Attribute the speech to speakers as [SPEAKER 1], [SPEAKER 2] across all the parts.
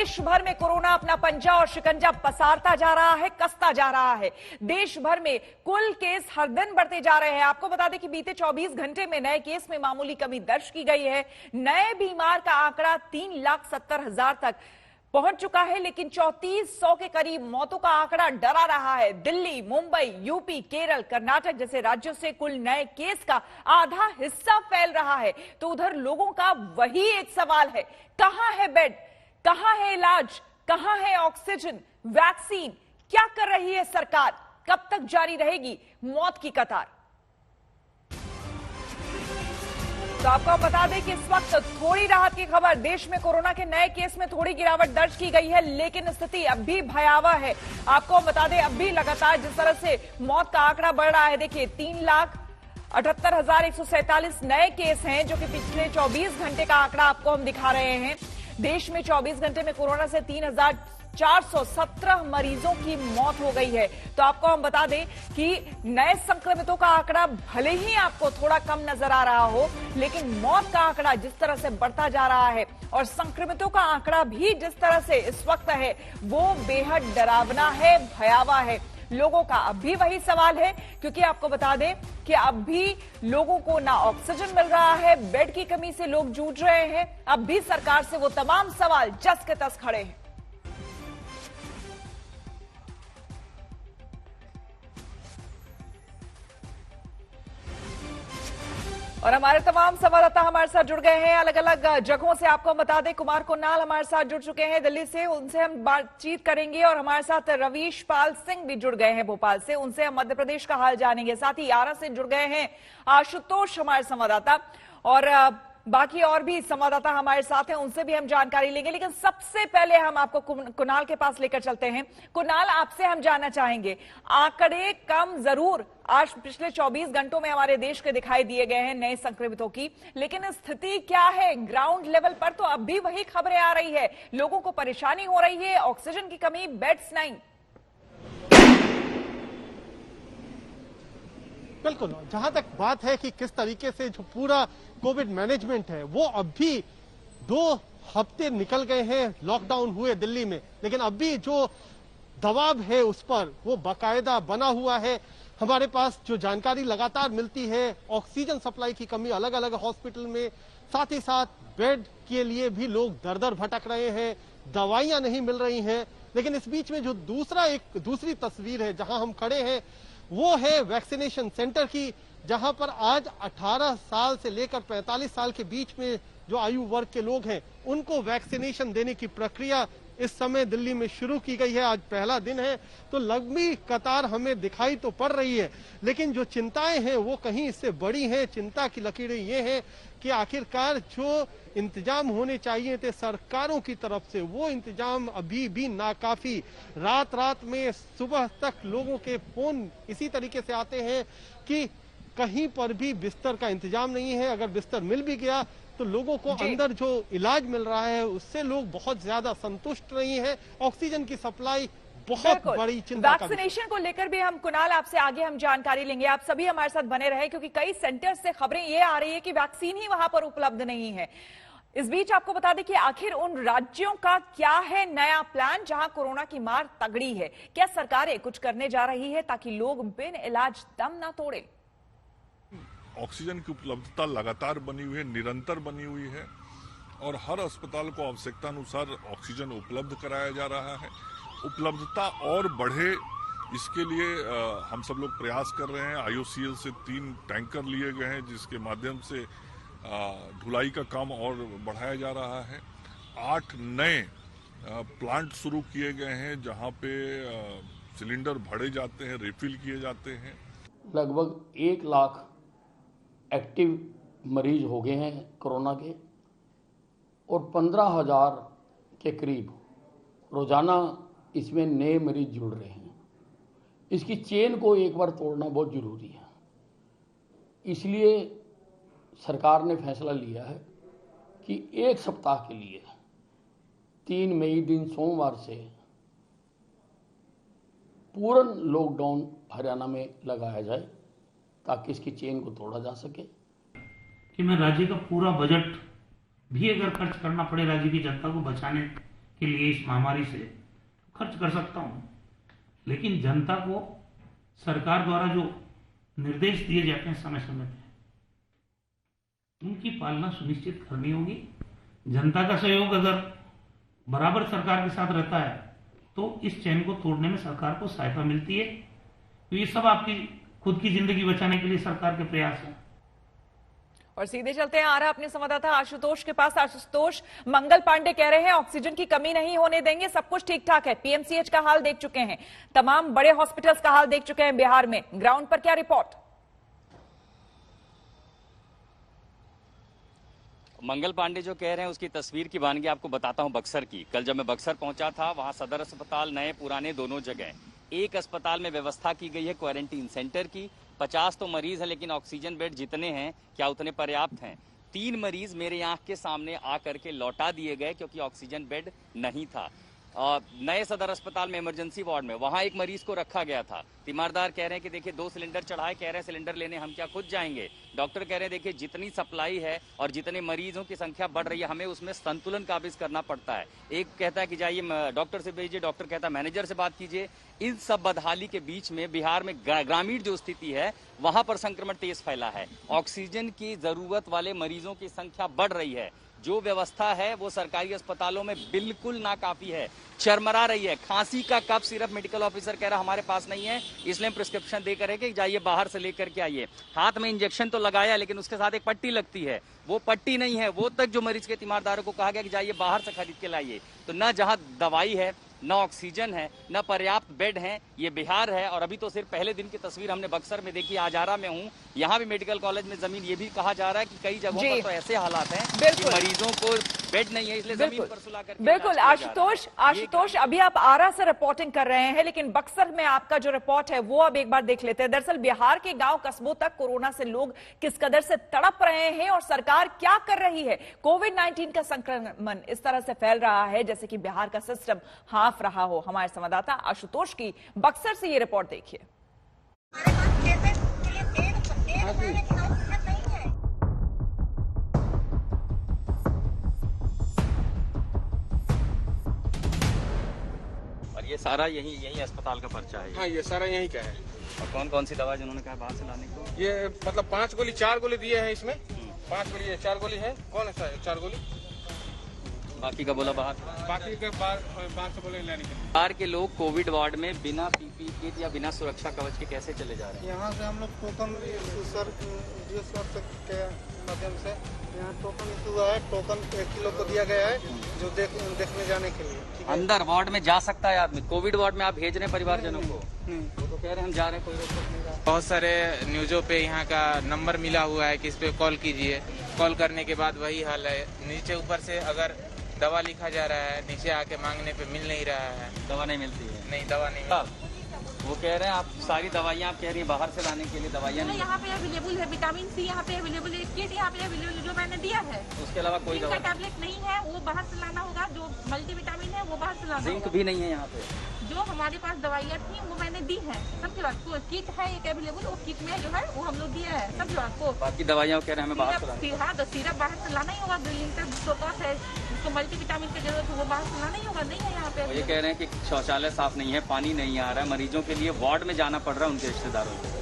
[SPEAKER 1] देश भर में कोरोना अपना पंजा और शिकंजा पसारता जा रहा है, कसता जा रहा है। देश भर में कुल केस हर दिन बढ़ते जा रहे हैं। आपको बता दें कि बीते 24 घंटे में नए केस में मामूली कमी दर्ज की गई है। नए बीमार का आंकड़ा 3,70,000 तक पहुंच चुका है, लेकिन 3400 के करीब मौतों का आंकड़ा डरा रहा है। दिल्ली, मुंबई, यूपी, केरल, कर्नाटक जैसे राज्यों से कुल नए केस का आधा हिस्सा फैल रहा है। तो उधर लोगों का वही एक सवाल है, कहां है बेड, कहां है इलाज, कहां है ऑक्सीजन, वैक्सीन? क्या कर रही है सरकार? कब तक जारी रहेगी मौत की कतार? तो आपको बता दें कि इस वक्त थोड़ी राहत की खबर, देश में कोरोना के नए केस में थोड़ी गिरावट दर्ज की गई है, लेकिन स्थिति अब भी भयावह है। आपको बता दें, अब भी लगातार जिस तरह से मौत का आंकड़ा बढ़ रहा है, देखिए 3,78,147 नए केस हैं, जो कि पिछले 24 घंटे का आंकड़ा आपको हम दिखा रहे हैं। देश में 24 घंटे में कोरोना से 3,417 मरीजों की मौत हो गई है। तो आपको हम बता दें कि नए संक्रमितों का आंकड़ा भले ही आपको थोड़ा कम नजर आ रहा हो, लेकिन मौत का आंकड़ा जिस तरह से बढ़ता जा रहा है और संक्रमितों का आंकड़ा भी जिस तरह से इस वक्त है, वो बेहद डरावना है, भयावह है। लोगों का अब भी वही सवाल है, क्योंकि आपको बता दें कि अब भी लोगों को ना ऑक्सीजन मिल रहा है, बेड की कमी से लोग जूझ रहे हैं। अब भी सरकार से वो तमाम सवाल जस के तस खड़े हैं। और हमारे तमाम संवाददाता हमारे साथ जुड़ गए हैं अलग अलग जगहों से। आपको बता दें, कुमार कुणाल हमारे साथ जुड़ चुके हैं दिल्ली से, उनसे हम बातचीत करेंगे। और हमारे साथ रवीश पाल सिंह भी जुड़ गए हैं भोपाल से, उनसे हम मध्य प्रदेश का हाल जानेंगे। साथ ही आरा से जुड़ गए हैं आशुतोष हमारे संवाददाता, और बाकी और भी संवाददाता हमारे साथ हैं, उनसे भी हम जानकारी लेंगे। लेकिन सबसे पहले हम आपको कुणाल के पास लेकर चलते हैं। कुणाल, आपसे हम जानना चाहेंगे, आंकड़े कम जरूर आज पिछले 24 घंटों में हमारे देश के दिखाई दिए गए हैं नए संक्रमितों की, लेकिन स्थिति क्या है ग्राउंड लेवल पर? तो अब भी वही खबरें आ रही है, लोगों को परेशानी हो रही है, ऑक्सीजन की कमी, बेड्स नहीं।
[SPEAKER 2] बिल्कुल, जहां तक बात है कि किस तरीके से जो पूरा कोविड मैनेजमेंट है, वो अब भी 2 हफ्ते निकल गए हैं लॉकडाउन हुए दिल्ली में, लेकिन अब भी जो दबाव है उस पर वो बाकायदा बना हुआ है। हमारे पास जो जानकारी लगातार मिलती है, ऑक्सीजन सप्लाई की कमी अलग अलग हॉस्पिटल में, साथ ही साथ बेड के लिए भी लोग दर दर भटक रहे हैं, दवाइयां नहीं मिल रही हैं। लेकिन इस बीच में जो दूसरी तस्वीर है जहां हम खड़े हैं, वो है वैक्सीनेशन सेंटर की, जहां पर आज 18 साल से लेकर 45 साल के बीच में जो आयु वर्ग के लोग हैं, उनको वैक्सीनेशन देने की प्रक्रिया इस समय दिल्ली में शुरू की गई है। आज पहला दिन है, तो लंबी कतार हमें दिखाई तो पड़ रही है, लेकिन जो चिंताएं हैं वो कहीं इससे बड़ी हैं। चिंता की लकीरें ये हैं कि आखिरकार जो इंतजाम होने चाहिए थे सरकारों की तरफ से, वो इंतजाम अभी भी नाकाफी। रात रात में सुबह तक लोगों के फोन इसी तरीके से आते हैं कि कहीं पर भी बिस्तर का इंतजाम नहीं है। अगर बिस्तर मिल भी गया तो लोगों को अंदर जो इलाज मिल रहा है उससे लोग बहुत ज्यादा संतुष्ट नहीं है। ऑक्सीजन की सप्लाई बहुत बड़ी चिंता।
[SPEAKER 1] वैक्सीनेशन को लेकर भी हम कुणाल आपसे आगे हम जानकारी लेंगे। आप सभी हमारे साथ बने रहे, क्योंकि कई सेंटर से खबरें ये आ रही है कि वैक्सीन ही वहां पर उपलब्ध नहीं है। इस बीच आपको बता दें कि आखिर उन राज्यों का क्या है नया प्लान जहां कोरोना की मार तगड़ी है? क्या सरकारें कुछ करने जा रही है ताकि लोग बिन इलाज दम ना तोड़े?
[SPEAKER 3] ऑक्सीजन की उपलब्धता लगातार बनी हुई है, निरंतर बनी हुई है, और हर अस्पताल को आवश्यकता अनुसार ऑक्सीजन उपलब्ध कराया जा रहा है। उपलब्धता और बढ़े, इसके लिए हम सब लोग प्रयास कर रहे हैं। IOCL से 3 टैंकर लिए गए हैं, जिसके माध्यम से ढुलाई का काम और बढ़ाया जा रहा है। 8 नए प्लांट शुरू किए गए हैं, जहां पे सिलेंडर भरे जाते हैं, रिफिल किए जाते हैं।
[SPEAKER 4] लगभग 1 लाख एक्टिव मरीज हो गए हैं कोरोना के, और 15,000 के करीब रोजाना इसमें नए मरीज जुड़ रहे हैं। इसकी चेन को एक बार तोड़ना बहुत जरूरी है। इसलिए सरकार ने फैसला लिया है कि 1 सप्ताह के लिए 3 मई दिन सोमवार से पूर्ण लॉकडाउन हरियाणा में लगाया जाए, ताकि इसकी चेन को तोड़ा जा सके।
[SPEAKER 5] कि मैं राज्य का पूरा बजट भी अगर खर्च करना पड़े राज्य की जनता को बचाने के लिए इस महामारी से खर्च कर सकता हूं, लेकिन जनता को सरकार द्वारा जो निर्देश दिए जाते हैं समय समय पे उनकी पालना सुनिश्चित करनी होगी। जनता का सहयोग अगर बराबर सरकार के साथ रहता है तो इस चैन को तोड़ने में सरकार को सहायता मिलती है। तो ये सब आपकी खुद की जिंदगी बचाने के लिए सरकार के प्रयास हैं।
[SPEAKER 1] और सीधे चलते हैं आ रहा अपने संवाददाता आशुतोष के पास। आशुतोष, मंगल पांडे कह रहे हैं ऑक्सीजन की कमी नहीं होने देंगे, सब कुछ ठीक ठाक है। पीएमसीएच का हाल देख चुके हैं, तमाम बड़े हॉस्पिटल्स का हाल देख चुके हैं बिहार में, ग्राउंड पर क्या रिपोर्ट?
[SPEAKER 6] मंगल पांडे जो कह रहे हैं उसकी तस्वीर की वानगी आपको बताता हूं बक्सर की। कल जब मैं बक्सर पहुंचा था, वहां सदर अस्पताल नए पुराने दोनों जगह, एक अस्पताल में व्यवस्था की गई है क्वारंटीन सेंटर की। 50 तो मरीज हैं, लेकिन ऑक्सीजन बेड जितने हैं क्या उतने पर्याप्त हैं? 3 मरीज मेरे आंख के सामने आकर के लौटा दिए गए क्योंकि ऑक्सीजन बेड नहीं था। नए सदर अस्पताल में इमरजेंसी वार्ड में वहां एक मरीज को रखा गया था। तीमारदार कह रहे हैं कि देखिए 2 सिलेंडर चढ़ाए, कह रहे हैं सिलेंडर लेने हम क्या खुद जाएंगे। डॉक्टर कह रहे हैं देखिए जितनी सप्लाई है और जितने मरीजों की संख्या बढ़ रही है, हमें उसमें संतुलन काबिज करना पड़ता है। एक कहता है कि जाइए डॉक्टर से भेजिए, डॉक्टर कहता है मैनेजर से बात कीजिए। इन सब बदहाली के बीच में बिहार में ग्रामीण जो स्थिति है वहां पर संक्रमण तेज फैला है। ऑक्सीजन की जरूरत वाले मरीजों की संख्या बढ़ रही है। जो व्यवस्था है वो सरकारी अस्पतालों में बिल्कुल नाकाफी है, चरमरा रही है। खांसी का कफ सिर्फ मेडिकल ऑफिसर कह रहा हमारे पास नहीं है, इसलिए प्रिस्क्रिप्शन देकर है कि जाइए बाहर से लेकर के आइए। हाथ में इंजेक्शन तो लगाया, लेकिन उसके साथ एक पट्टी लगती है, वो पट्टी नहीं है। वो तक जो मरीज के तीमारदारों को कहा गया कि जाइए बाहर से खरीद के लाइए। तो न जहां दवाई है, न ऑक्सीजन है, न पर्याप्त बेड हैं, ये बिहार है। और अभी तो सिर्फ पहले दिन की तस्वीर हमने बक्सर में देखी, आजारा में हूँ, यहाँ भी मेडिकल कॉलेज में जमीन, ये भी कहा जा रहा है कि कई जगहों पर तो ऐसे हालात हैं कि मरीजों को बेड नहीं है, इसलिए जमीन पर सुला करके।
[SPEAKER 1] बिल्कुल आशुतोष, अभी आप आरा से रिपोर्टिंग कर रहे हैं, लेकिन बक्सर में आपका जो रिपोर्ट है वो अब एक बार देख लेते हैं। दरअसल बिहार के गांव कस्बों तक कोरोना से लोग किस कदर से तड़प रहे हैं और सरकार क्या कर रही है। कोविड-19 का संक्रमण इस तरह से फैल रहा है जैसे कि बिहार का सिस्टम हाफ रहा हो। हमारे संवाददाता आशुतोष की बक्सर से ये रिपोर्ट देखिए।
[SPEAKER 6] और ये सारा यही अस्पताल का पर्चा है?
[SPEAKER 7] हाँ, ये सारा यहीं का है।
[SPEAKER 6] और कौन कौन सी दवा जिन्होंने कहा बाहर से लाने को?
[SPEAKER 7] ये मतलब 5 गोली 4 गोली दिए हैं इसमें। 5 गोली है, 4 गोली है। कौन है 4 गोली?
[SPEAKER 6] बाकी का बोला बाहर,
[SPEAKER 7] बाकी के बाहर से बोले लेने के लिए।
[SPEAKER 6] बिहार के लोग कोविड वार्ड में बिना पीपीई किट या बिना सुरक्षा कवच के कैसे चले जा रहे हैं?
[SPEAKER 8] यहाँ से हम लोग टोकन सर के माध्यम से यहाँ टोकन इशू हुआ है। टोकन 1 किलो को दिया गया है जो देखने जाने के लिए।
[SPEAKER 6] अंदर वार्ड में जा सकता है आदमी? कोविड वार्ड में आप भेज रहे हैं परिवारजनों को? वो तो कह रहे हैं हम जा रहे हैं, कोई रोक टोक नहीं रहा।
[SPEAKER 9] बहुत सारे न्यूज़ों पे यहाँ का नंबर मिला हुआ है कि इस पे कॉल कीजिए। कॉल करने के बाद वही हाल है, नीचे ऊपर से अगर दवा लिखा जा रहा है, नीचे आके मांगने पे मिल नहीं रहा है।
[SPEAKER 6] दवा नहीं मिलती है?
[SPEAKER 9] नहीं, दवा नहीं मिलती।
[SPEAKER 6] वो कह रहे हैं आप सारी दवाइयाँ आप कह रही हैं बाहर से लाने के लिए दवाइयाँ नहीं?
[SPEAKER 10] यहाँ पे अवेलेबल है, विटामिन सी यहाँ पे अवेलेबल है, किट यहाँ पे अवेलेबल जो मैंने दिया है।
[SPEAKER 6] उसके अलावा कोई दवा?
[SPEAKER 10] टैबलेट नहीं है, वो बाहर से लाना होगा। जो मल्टीविटामिन है वो बाहर से लाना
[SPEAKER 6] जिंक
[SPEAKER 10] होगा।
[SPEAKER 6] भी नहीं है यहाँ पे?
[SPEAKER 10] जो हमारे पास दवाइयाँ थी वो मैंने दी है, समझे बात को। किट है एक अवेलेबल, वो किट में जो है वो हम लोग दिया है, समझे बात को।
[SPEAKER 6] बाकी दवाइयाँ कह रहे हैं हमें बाहर से लाना?
[SPEAKER 10] हाँ, तो सिरप बाहर से लाना ही होगा। ग्लूकोस है, उसको मल्टीविटामिन की जरूरत है, वो बाहर से लाना ही होगा। नहीं है यहाँ पे।
[SPEAKER 6] ये कह रहे हैं कि शौचालय साफ नहीं है, पानी नहीं आ रहा है, मरीजों के लिए वार्ड में जाना पड़ रहा है उनके रिश्तेदारों को।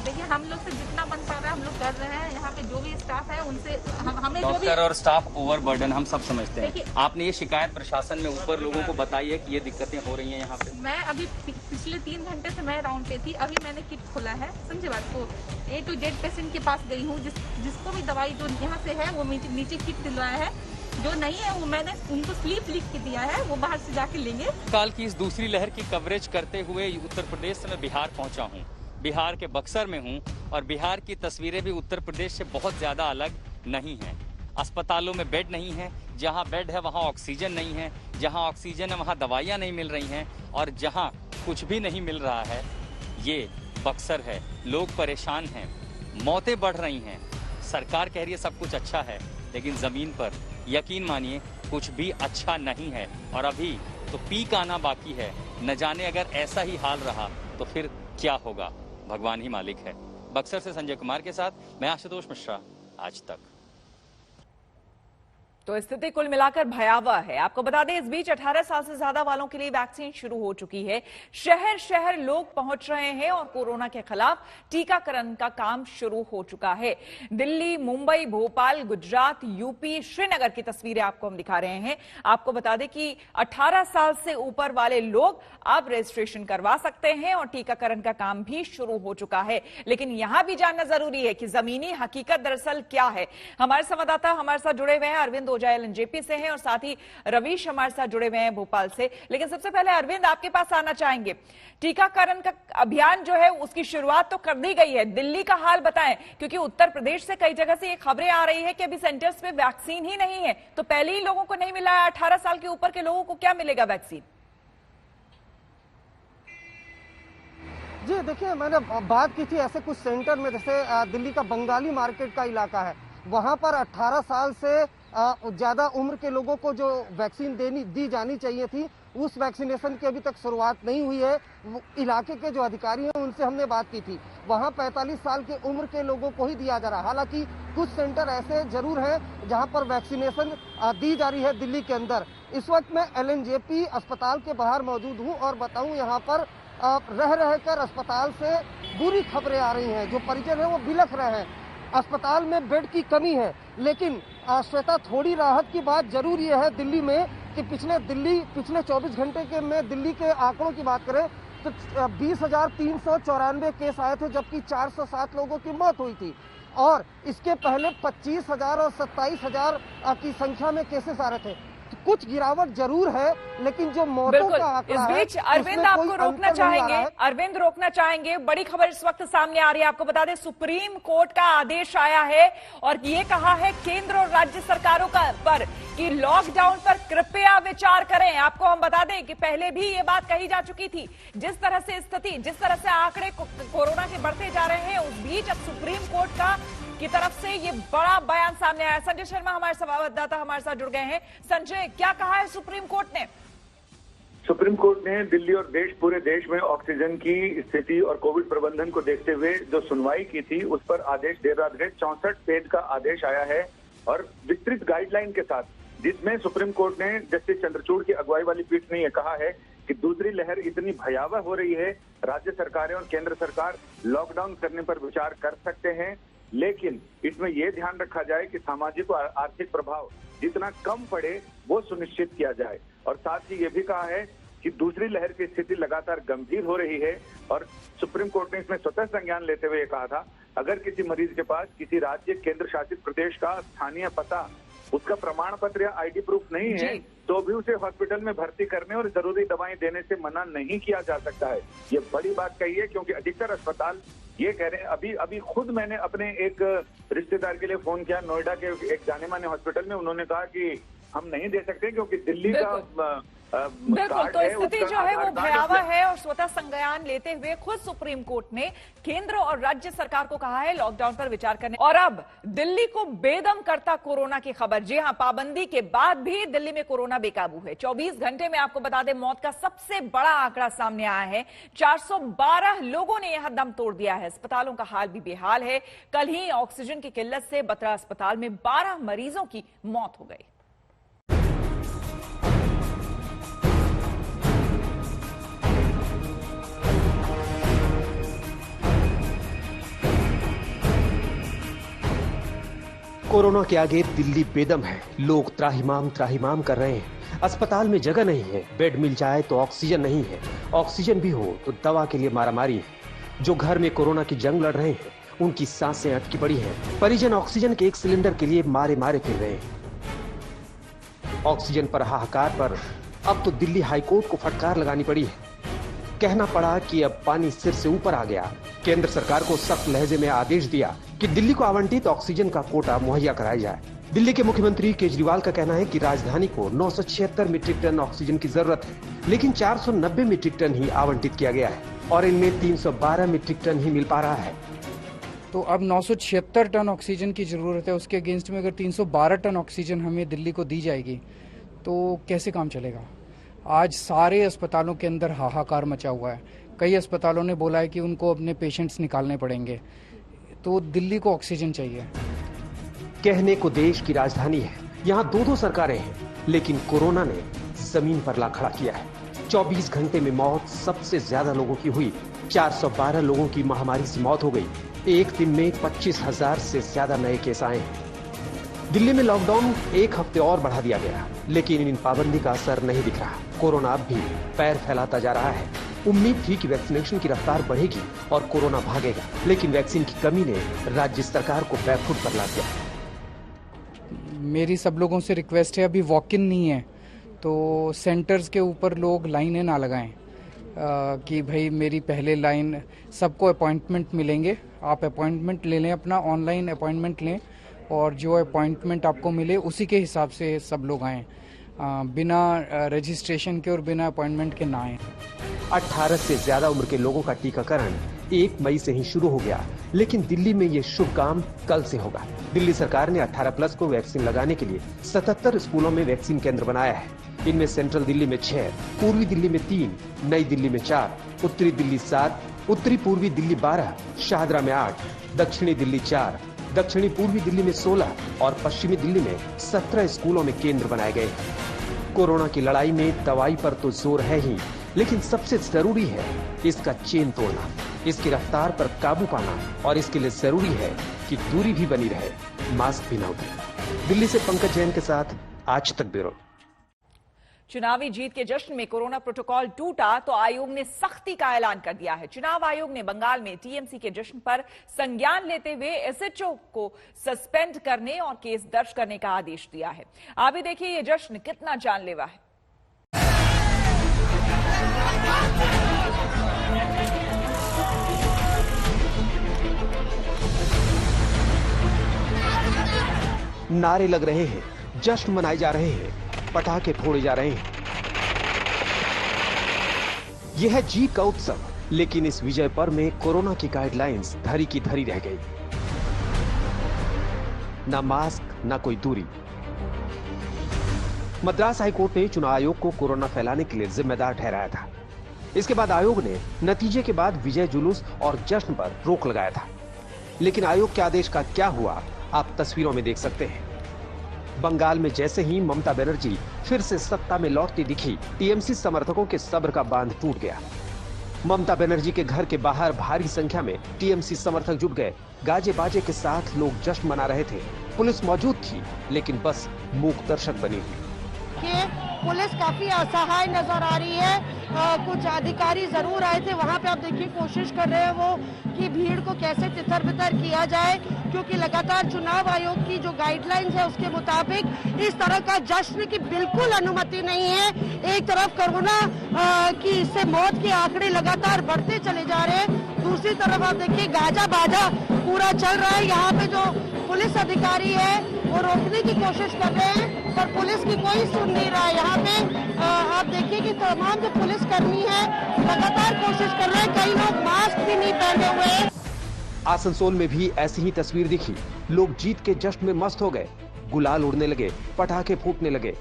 [SPEAKER 10] देखिए हम लोग से जितना बन पा रहा है हम लोग कर रहे हैं। यहाँ पे जो भी स्टाफ है उनसे हमें जो भी
[SPEAKER 6] डॉक्टर और स्टाफ ओवरबर्डन हम सब समझते हैं। आपने ये शिकायत प्रशासन में ऊपर लोगों को बताई है कि ये दिक्कतें हो रही हैं यहाँ पे?
[SPEAKER 10] मैं अभी पिछले 3 घंटे से मैं राउंड पे थी, अभी मैंने किट खोला है, समझे बात को। A to Z पेशेंट के पास गई हूँ, जिसको भी दवाई जो यहाँ से है वो नीचे किट दिलवाया है। जो नहीं है वो मैंने उनको स्लिप लिख के दिया है, वो बाहर से जाके लेंगे।
[SPEAKER 6] काल की इस दूसरी लहर की कवरेज करते हुए उत्तर प्रदेश से मैं बिहार पहुंचा हूं। बिहार के बक्सर में हूं और बिहार की तस्वीरें भी उत्तर प्रदेश से बहुत ज्यादा अलग नहीं हैं। अस्पतालों में बेड नहीं है, जहां बेड है वहां ऑक्सीजन नहीं है, जहां ऑक्सीजन है वहां दवाइयां नहीं मिल रही हैं, और जहां कुछ भी नहीं मिल रहा है ये बक्सर है। लोग परेशान हैं, मौतें बढ़ रही हैं। सरकार कह रही है सब कुछ अच्छा है, लेकिन जमीन पर यकीन मानिए कुछ भी अच्छा नहीं है। और अभी तो पीक आना बाकी है। न जाने अगर ऐसा ही हाल रहा तो फिर क्या होगा, भगवान ही मालिक है। बक्सर से संजय कुमार के साथ मैं आशुतोष मिश्रा, आज तक।
[SPEAKER 1] तो स्थिति कुल मिलाकर भयावह है। आपको बता दें, इस बीच 18 साल से ज्यादा वालों के लिए वैक्सीन शुरू हो चुकी है। शहर शहर लोग पहुंच रहे हैं और कोरोना के खिलाफ टीकाकरण का काम शुरू हो चुका है। दिल्ली, मुंबई, भोपाल, गुजरात, यूपी, श्रीनगर की तस्वीरें आपको हम दिखा रहे हैं। आपको बता दें कि 18 साल से ऊपर वाले लोग अब रजिस्ट्रेशन करवा सकते हैं और टीकाकरण का काम भी शुरू हो चुका है। लेकिन यहां भी जानना जरूरी है कि जमीनी हकीकत दरअसल क्या है। हमारे संवाददाता हमारे साथ जुड़े हुए हैं, अरविंद एलएनजेपी से हैं और साथ ही रवीश हमारे साथ जुड़े हुए हैं भोपाल से। लेकिन सबसे पहले अरविंद, आपके पास आना चाहेंगे। टीकाकरण का अभियान जो है उसकी शुरुआत तो कर दी गई है, दिल्ली का हाल बताएं, क्योंकि उत्तर प्रदेश से कई जगह से ये खबरें आ रही है कि अभी सेंटर्स पे वैक्सीन ही नहीं है। तो पहले ही लोगों को नहीं मिला है, 18 साल के ऊपर के लोगों को क्या मिलेगा वैक्सीन?
[SPEAKER 11] जी देखिए, मैंने बात की थी ऐसे कुछ सेंटर में, जैसे दिल्ली का बंगाली मार्केट का इलाका है, वहां पर 18 साल से ज्यादा उम्र के लोगों को जो वैक्सीन दी जानी चाहिए थी, उस वैक्सीनेशन की अभी तक शुरुआत नहीं हुई है। इलाके के जो अधिकारी हैं उनसे हमने बात की थी, वहां 45 साल की उम्र के लोगों को ही दिया जा रहा है। हालांकि कुछ सेंटर ऐसे जरूर हैं जहां पर वैक्सीनेशन दी जा रही है दिल्ली के अंदर। इस वक्त मैं एलएनजेपी अस्पताल के बाहर मौजूद हूँ और बताऊँ, यहाँ पर रह रहकर अस्पताल से बुरी खबरें आ रही हैं। जो परिजन है वो बिलख रहे हैं, अस्पताल में बेड की कमी है। लेकिन श्वेता, थोड़ी राहत की बात जरूर ये है दिल्ली में कि पिछले 24 घंटे के में दिल्ली के आंकड़ों की बात करें तो 20,394 केस आए थे, जबकि 407 लोगों की मौत हुई थी। और इसके पहले 25,000 और 27,000 की संख्या में केसेस आ रहे थे। तो कुछ गिरावट जरूर है, लेकिन जो मौतों का आंकड़ा है,
[SPEAKER 1] इस बीच अरविंद आपको रोकना चाहेंगे, अरविंद रोकना चाहेंगे। बड़ी खबर इस वक्त सामने आ रही है। आपको बता दें, सुप्रीम कोर्ट का आदेश आया है और ये कहा है केंद्र और राज्य सरकारों का पर कि लॉकडाउन पर कृपया विचार करें। आपको हम बता दें कि पहले भी ये बात कही जा चुकी थी। जिस तरह से स्थिति, जिस तरह से आंकड़े कोरोना के बढ़ते जा रहे हैं, उस बीच अब सुप्रीम कोर्ट की तरफ से ये बड़ा बयान सामने आया। संजय शर्मा हमारे संवाददाता हमारे साथ जुड़ गए हैं। संजय, क्या कहा है सुप्रीम कोर्ट ने?
[SPEAKER 12] सुप्रीम कोर्ट ने दिल्ली और पूरे देश में ऑक्सीजन की स्थिति और कोविड प्रबंधन को देखते हुए जो सुनवाई की थी, उस पर आदेश देर रात गए 64 पेज का आदेश आया है और विस्तृत गाइडलाइन के साथ, जिसमें सुप्रीम कोर्ट ने जस्टिस चंद्रचूड़ की अगुवाई वाली पीठ ने यह कहा है कि दूसरी लहर इतनी भयावह हो रही है, राज्य सरकारें और केंद्र सरकार लॉकडाउन करने पर विचार कर सकते हैं, लेकिन इसमें यह ध्यान रखा जाए कि सामाजिक और आर्थिक प्रभाव जितना कम पड़े वो सुनिश्चित किया जाए। और साथ ही ये भी कहा है कि दूसरी लहर की स्थिति लगातार गंभीर हो रही है और सुप्रीम कोर्ट ने इसमें स्वतः संज्ञान लेते हुए कहा था, अगर किसी मरीज के पास किसी राज्य, केंद्र शासित प्रदेश का स्थानीय पता, उसका प्रमाण पत्र या आईडी प्रूफ नहीं है, तो भी उसे हॉस्पिटल में भर्ती करने और जरूरी दवाएं देने से मना नहीं किया जा सकता है। ये बड़ी बात कही है, क्योंकि अधिकतर अस्पताल ये कह रहे हैं। अभी खुद मैंने अपने एक रिश्तेदार के लिए फोन किया, नोएडा के एक जाने माने हॉस्पिटल में, उन्होंने कहा कि हम नहीं दे सकते क्योंकि दिल्ली का
[SPEAKER 1] बिल्कुल, तो स्थिति जो है वो भयावह है और स्वतः संज्ञान लेते हुए खुद सुप्रीम कोर्ट ने केंद्र और राज्य सरकार को कहा है लॉकडाउन पर विचार करने। और अब दिल्ली को बेदम करता कोरोना की खबर। जी हां, पाबंदी के बाद भी दिल्ली में कोरोना बेकाबू है। 24 घंटे में आपको बता दें, मौत का सबसे बड़ा आंकड़ा सामने आया है। 412 लोगों ने यहां दम तोड़ दिया है। अस्पतालों का हाल भी बेहाल है। कल ही ऑक्सीजन की किल्लत से बतरा अस्पताल में 12 मरीजों की मौत हो गई।
[SPEAKER 13] कोरोना के आगे दिल्ली बेदम है। लोग त्राहिमाम कर रहे हैं। अस्पताल में जगह नहीं है, बेड मिल जाए तो ऑक्सीजन नहीं है, ऑक्सीजन भी हो तो दवा के लिए मारामारी है। जो घर में कोरोना की जंग लड़ रहे हैं, उनकी सांसें अटकी पड़ी हैं। परिजन ऑक्सीजन के एक सिलेंडर के लिए मारे फिर रहे हैं। ऑक्सीजन पर हाहाकार पर अब तो दिल्ली हाईकोर्ट को फटकार लगानी पड़ी है। कहना पड़ा कि अब पानी सिर से ऊपर आ गया। केंद्र सरकार को सख्त लहजे में आदेश दिया कि दिल्ली को आवंटित ऑक्सीजन का कोटा मुहैया कराया जाए। दिल्ली के मुख्यमंत्री केजरीवाल का कहना है कि राजधानी को 976 मीट्रिक टन ऑक्सीजन की जरूरत है, लेकिन 490 मीट्रिक टन ही आवंटित किया गया है और इनमें 312 मीट्रिक टन ही मिल पा रहा है।
[SPEAKER 14] तो अब 976 टन ऑक्सीजन की जरूरत है। उसके अगेंस्ट में अगर 312 टन ऑक्सीजन हमें दिल्ली को दी जाएगी तो कैसे काम चलेगा? आज सारे अस्पतालों के अंदर हाहाकार मचा हुआ है। कई अस्पतालों ने बोला है कि उनको अपने पेशेंट्स निकालने पड़ेंगे। तो दिल्ली को ऑक्सीजन चाहिए।
[SPEAKER 13] कहने को देश की राजधानी है, यहाँ दो सरकारें हैं, लेकिन कोरोना ने जमीन पर ला खड़ा किया है। 24 घंटे में मौत सबसे ज्यादा लोगों की हुई। 412 लोगों की महामारी से मौत हो गई। एक दिन में 25,000 से ज्यादा नए केस आए हैं। दिल्ली में लॉकडाउन एक हफ्ते और बढ़ा दिया गया, लेकिन इन पाबंदी का असर नहीं दिख रहा। कोरोना अब भी पैर फैलाता जा रहा है। उम्मीद थी कि वैक्सीनेशन की रफ्तार बढ़ेगी और कोरोना भागेगा, लेकिन वैक्सीन की कमी ने राज्य सरकार को बैकफुट पर ला दिया।
[SPEAKER 14] मेरी सब लोगों से रिक्वेस्ट है, अभी वॉक इन नहीं है तो सेंटर्स के ऊपर लोग लाइनें ना लगाएं कि भाई मेरी पहले लाइन, सबको अपॉइंटमेंट मिलेंगे, आप अपॉइंटमेंट ले लें, अपना ऑनलाइन अपॉइंटमेंट लें और जो अपॉइंटमेंट आपको मिले उसी के हिसाब से सब लोग आएँ, बिना रजिस्ट्रेशन के और बिना अपॉइंटमेंट के ना आएँ।
[SPEAKER 13] 18 से ज्यादा उम्र के लोगों का टीकाकरण 1 मई से ही शुरू हो गया, लेकिन दिल्ली में ये शुभ काम कल से होगा। दिल्ली सरकार ने 18+ को वैक्सीन लगाने के लिए 77 स्कूलों में वैक्सीन केंद्र बनाया है। इनमें सेंट्रल दिल्ली में 6, पूर्वी दिल्ली में 3, नई दिल्ली में 4, उत्तरी दिल्ली 7, उत्तरी पूर्वी दिल्ली 12, शाहदरा में 8, दक्षिणी दिल्ली 4, दक्षिणी पूर्वी दिल्ली में 16 और पश्चिमी दिल्ली में 17 स्कूलों में केंद्र बनाए गए हैं। कोरोना की लड़ाई में दवाई पर तो जोर है ही, लेकिन सबसे जरूरी है इसका चेन तोड़ना, इसकी रफ्तार पर काबू पाना, और इसके लिए जरूरी है कि दूरी भी बनी रहे, मास्क भी न उतरे। दिल्ली से पंकज जैन के साथ आज तक ब्यूरो।
[SPEAKER 1] चुनावी जीत के जश्न में कोरोना प्रोटोकॉल टूटा तो आयोग ने सख्ती का ऐलान कर दिया है। चुनाव आयोग ने बंगाल में टीएमसी के जश्न पर संज्ञान लेते हुए एसएचओ को सस्पेंड करने और केस दर्ज करने का आदेश दिया है। आप भी देखिए ये जश्न कितना जानलेवा है।
[SPEAKER 13] नारे लग रहे हैं, जश्न मनाए जा रहे हैं, पटाखे फोड़े जा रहे हैं। यह है जीत का उत्सव, लेकिन इस विजय पर्व में कोरोना की गाइडलाइंस धरी की धरी रह गई। ना मास्क, ना कोई दूरी। मद्रास हाईकोर्ट ने चुनाव आयोग को कोरोना फैलाने के लिए जिम्मेदार ठहराया था। इसके बाद आयोग ने नतीजे के बाद विजय जुलूस और जश्न पर रोक लगाया था। लेकिन आयोग के आदेश का क्या हुआ, आप तस्वीरों में देख सकते हैं। बंगाल में जैसे ही ममता बनर्जी फिर से सत्ता में लौटती दिखी, टीएमसी समर्थकों के सब्र का बांध टूट गया। ममता बनर्जी के घर के बाहर भारी संख्या में टीएमसी समर्थक जुट गए। गाजे बाजे के साथ लोग जश्न मना रहे थे। पुलिस मौजूद थी, लेकिन बस मूक दर्शक बनी हुई।
[SPEAKER 15] पुलिस काफी असहाय नजर आ रही है। कुछ अधिकारी जरूर आए थे, वहाँ पे आप देखिए कोशिश कर रहे हैं वो कि भीड़ को कैसे तितर बितर किया जाए, क्योंकि लगातार चुनाव आयोग की जो गाइडलाइंस है उसके मुताबिक इस तरह का जश्न की बिल्कुल अनुमति नहीं है। एक तरफ कोरोना की इससे मौत के आंकड़े लगातार बढ़ते चले जा रहे हैं, दूसरी तरफ आप देखिए गाजा बाजा पूरा चल रहा है। यहाँ पे जो पुलिस अधिकारी है वो रोकने की कोशिश कर रहे हैं, पर पुलिस की कोई सुन नहीं रहा है। यहाँ पे आप देखिए कि तमाम जो पुलिसकर्मी है लगातार कोशिश कर रहे हैं, कई लोग मास्क भी नहीं पहने हुए हैं।
[SPEAKER 13] आसनसोल में भी ऐसी ही तस्वीर दिखी। लोग जीत के जश्न में मस्त हो गए, गुलाल उड़ने लगे, पटाखे फूटने लगे।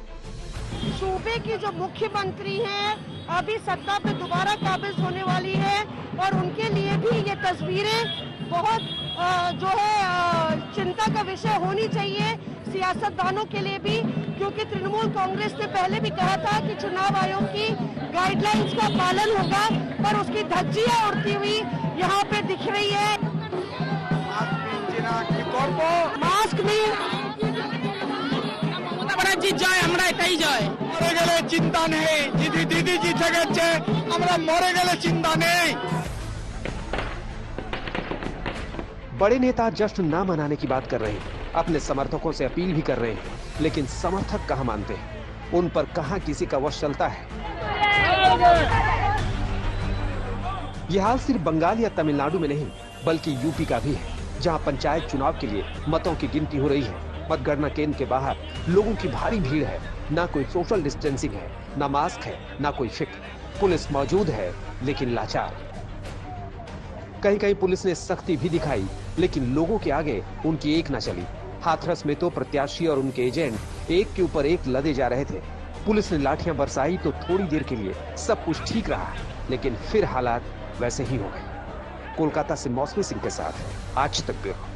[SPEAKER 15] सूबे की जो मुख्यमंत्री हैं अभी सत्ता पे दोबारा काबिज होने वाली है, और उनके लिए भी ये तस्वीरें बहुत जो है चिंता का विषय होनी चाहिए, सियासतदानों के लिए भी, क्योंकि तृणमूल कांग्रेस ने पहले भी कहा था कि चुनाव आयोग की गाइडलाइंस का पालन होगा, पर उसकी धज्जियां उड़ती हुई यहाँ पे दिख रही है। मास्क भी
[SPEAKER 16] জিত যায়, আমরা এটাই জয়। মরে গেলে চিন্তা নেই, যদি দিদি জিতে গেছে আমরা মরে গেলে চিন্তা নেই।
[SPEAKER 13] बड़े नेता जश्न ना मनाने की बात कर रहे हैं, अपने समर्थकों से अपील भी कर रहे हैं, लेकिन समर्थक कहां मानते हैं, उन पर कहां किसी का वश चलता है। यह हाल सिर्फ बंगाल या तमिलनाडु में नहीं, बल्कि यूपी का भी है, जहां पंचायत चुनाव के लिए मतों की गिनती हो रही है। मतगणना केंद्र के बाहर लोगों की भारी भीड़ है, ना कोई सोशल डिस्टेंसिंग है, ना मास्क है, ना कोई फिक्र। पुलिस मौजूद है, लेकिन लाचार। कहीं कहीं पुलिस ने सख्ती भी दिखाई, लेकिन लोगों के आगे उनकी एक न चली। हाथरस में तो प्रत्याशी और उनके एजेंट एक के ऊपर एक लदे जा रहे थे। पुलिस ने लाठियां बरसाई तो थोड़ी देर के लिए सब कुछ ठीक रहा, लेकिन फिर हालात वैसे ही हो गए। कोलकाता से मौसमी सिंह के साथ आज तक ब्यूरो।